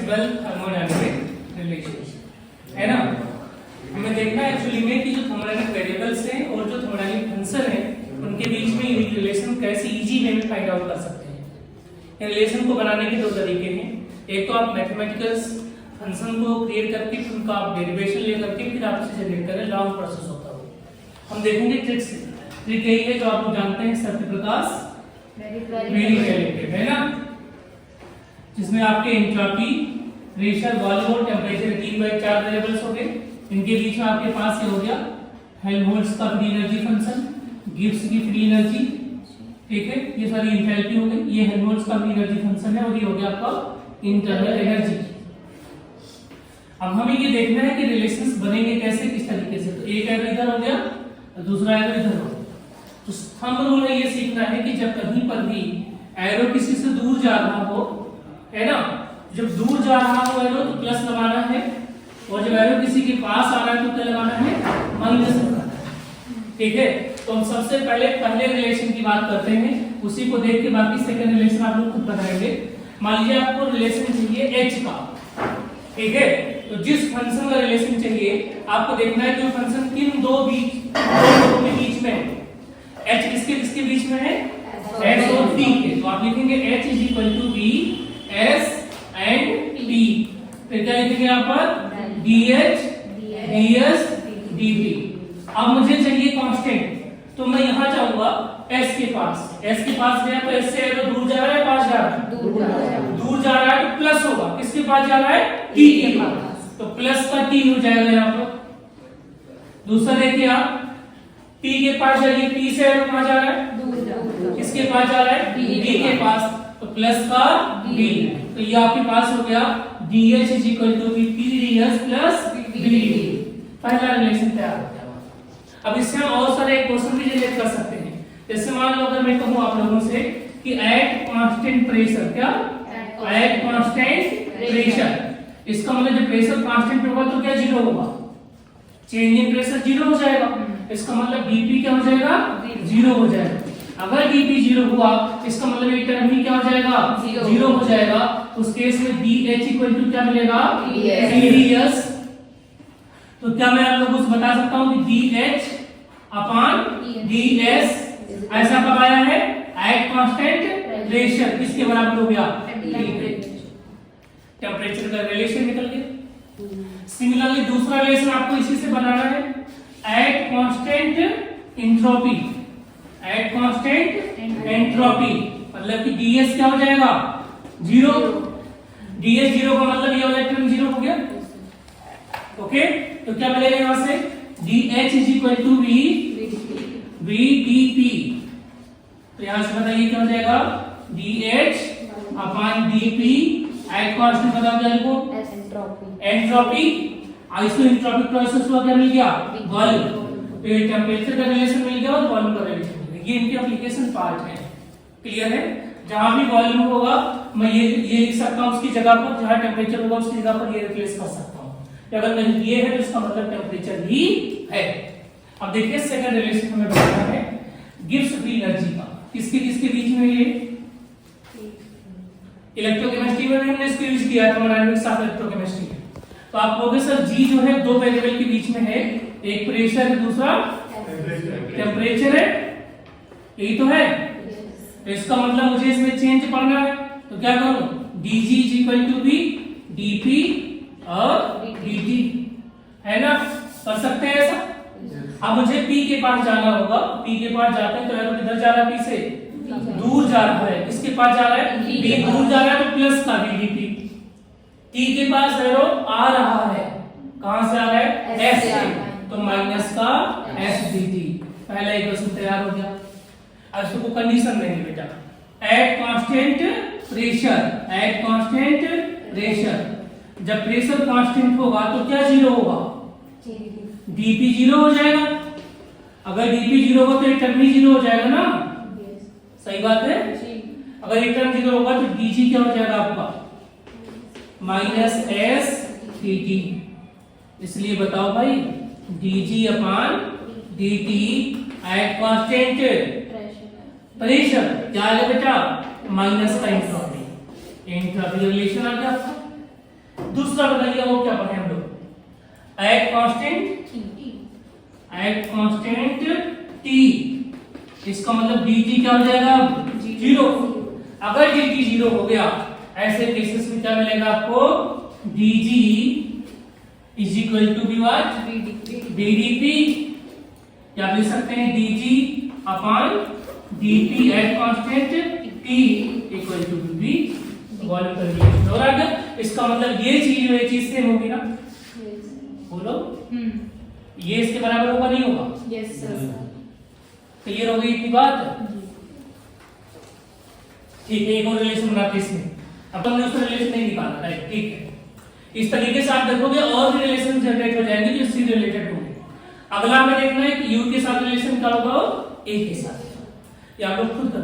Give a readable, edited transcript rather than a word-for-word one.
Simple thermodynamic relation है ना। हमें देखना है एक्चुअली में कि जो थर्मोडायनामिक वेरिएबल्स हैं और जो थर्मोडायनामिक फंक्शन है उनके बीच में यूनिक रिलेशन कैसे इजी वे में फाइंड आउट कर सकते हैं। इन रिलेशन को बनाने के दो तरीके हैं। एक तो आप मैथमेटिकल फंक्शन को क्रिएट करके फिर उनका आप डेरिवेशन ले करके फिर आप इसे जनरेट करें, लॉन्ग प्रोसेस होता है। हम देखेंगे ट्रिक से। ट्रिक यही है जो आप लोग जानते हैं सत्यप्रकाश वेरी रिलेटेड है ना, जिसमें आपके एंट्रोपी, प्रेशर, वॉल्यूम और टेंपरेचर 3 बाई 4 वेरिएबल्स हो गए। इनके बीच में आपके पास ये हो गया हेल्महोल्ट्ज का फ्री एनर्जी फंक्शन, गिब्स की फ्री एनर्जी, ठीक है, ये सारी एंथैल्पी हो गई। ये हेल्महोल्ट्ज का फ्री एनर्जी फंक्शन है और ये हो गया आपका इंटरनल एनर्जी। अब हमें ये देखना है कि रिलेशंस बनेंगे कैसे, किस तरीके से। तो एक एरो इधर हो गया और दूसरा एरो इधर हो गया। तो थंब रूल में ये सीखना है कि जब कहीं पर भी एरो किसी से दूर जा रहा हो, है ना, जब दूर जा रहा हो एरो तो प्लस लगाना है, और जब एरो किसी के पास आ रहा है तो क्या लगाना है, माइनस लगाना है, ठीक है। तो हम सबसे पहले रिलेशन की बात करते हैं, उसी को देख के बाकी सेकंड रिलेशन आप लोग खुद बनाएंगे। मान लीजिए आपको रिलेशन चाहिए h का, ठीक है। तो जिस फंक्शन का रिलेशन चाहिए आपको देखना है कि वो फंक्शन किन दो लोगों के बीच में है। h किसके बीच में है, s और t के। तो आप लिखेंगे h is equal to b s and t। फिर क्या लिखेंगे यहाँ पर dh ds dt। अब मुझे चाहिए कांस्टेंट, तो मैं यहाँ जाऊंगा s के पास गया तो s से एरो दूर जा रहा है, पास जा रहा है, दूर जा रहा है तो प्लस होगा। किसके पास जा रहा है, t के पास, तो प्लस का t हो जाएगा यहाँ पर। दूसरा देखिए आप t के पास जाइए, t से एरो कहां जा रहा है, किसके पास जा रहा है, d के पास, तो प्लस का d। तो ये आपके पास हो गया dh is equal to p ds plus dt। पहला रिलेशन तैयार हो गया। अब इससे हम और सारे क्वेश्चन भी जनरेट कर सकते हैं। जैसे मान लो अगर मैं कहूं आप लोगों से कि एट कांस्टेंट प्रेशर, क्या एट कांस्टेंट प्रेशर, इसका मतलब जब प्रेशर कांस्टेंट होगा तो क्या जीरो होगा, चेंज इन प्रेशर जीरो हो जाएगा। इसका मतलब डीपी क्या हो जाएगा, जीरो हो जाएगा। अगर डीपी जीरो हुआ इसका मतलब ये टर्म ही क्या हो जाएगा, जीरो हो जाएगा। उस केस में dh इक्वल टू क्या मिलेगा, ds। तो क्या मैं आप लोगों को बता सकता हूं कि dh अपॉन ds ऐसा कब आया है, एट कांस्टेंट प्रेशर, किसके बराबर हो गया, टेंपरेचर का रिलेशन निकल गया। सिमिलरली दूसरा रिलेशन आपको इसी से बनाना है, at constant entropy, at constant entropy, मतलब कि ds क्या हो जाएगा, जीरो। ds जीरो का मतलब ये वाला टर्म जीरो हो गया, ओके। तो क्या मिलेगा यहां से, dh is equal to v dp। तो यहां से बताइए क्या हो जाएगा, dh upon dp at constant बताओ क्या लिखो, एंट्रोपी। इसको एंट्रोपिक प्रोसेस हुआ, क्या मिल गया, वॉल्यूम। तो ये टेंपरेचर का रिलेशन मिल गया और वॉल्यूम का रिलेशन मिल गया। ये इनके एप्लीकेशन पार्ट है, क्लियर है। जहां भी वॉल्यूम होगा मैं ये लिख सकता हूं उसकी जगह पर, जहां टेंपरेचर होगा उसकी जगह पर ये रिप्लेस कर सकता हूं। अगर नहीं ये है तो इसका मतलब टेंपरेचर ही है। अब देखिए सेकंड रिलेशन हमें बताना है गिब्स फ्री एनर्जी का। किसके बीच में, ये इलेक्ट्रोकेमिस्ट्री में भी हमने इसको यूज किया है, थर्मोडायनामिक्स ऑफ इलेक्ट्रोकेमिस्ट्री में। तो आप कहोगे सर जी जो है दो वेरिएबल के बीच में है, एक प्रेशर है दूसरा टेंपरेचर है, यही तो है। तो इसका मतलब मुझे इसमें चेंज पढ़ना है, तो क्या करूं, dg is equal to v dp और dt, है ना, कर सकते हैं ऐसा। अब मुझे p के पास जाना होगा, p के पास जाते हैं तो एरो किधर जा रहा है, p से दूर जा रहा है, किसके पास जा रहा है, p दूर जा रहा है तो प्लस का dp। t के पास एरो आ रहा है, कहां से आ रहा है, s से, तो माइनस का s dt। पहला इक्वेशन तैयार हो गया। अब इसको कंडीशन देंगे बेटा, एट कांस्टेंट प्रेशर, जब प्रेशर कांस्टेंट होगा तो क्या जीरो होगा, dp जीरो हो जाएगा। अगर dp जीरो होगा तो ये टर्म ही जीरो हो जाएगा ना, सही बात है। अगर ये टर्म जीरो होगा तो dg क्या हो जाएगा आपका, माइनस s dt। इसलिए बताओ भाई dg upon dt at constant pressure क्या है बेटा, माइनस का एंट्रोपी रिलेशन आ गया आपका। दूसरा बताइए वो क्या पढ़े हम लोग, एट कांस्टेंट टी, इसका मतलब dt क्या हो जाएगा, जीरो। अगर dt जीरो हो गया ऐसे केसेस में क्या मिलेगा आपको, dg is equal to b what, bdp, या आप लिख सकते हैं dg upon dt at constant t equal to b volume पर रिलेशन। और अगर इसका मतलब ये चीज सेम होगी ना, बोलो ये इसके बराबर होगा नहीं होगा, यस सर। क्लियर हो गई इतनी बात, ठीक है। एक और रिलेशन बनाते हैं इसमें, अब हमने उसका रिलेशन नहीं निकाला, राइट, ठीक है। इस तरीके से आप देखोगे और भी रिलेशन जनरेट हो जाएंगे जो इससे रिलेटेड होंगे। अगला हमें देखना है कि u के साथ रिलेशन क्या होगा, a के साथ, ये आप लोग खुद कर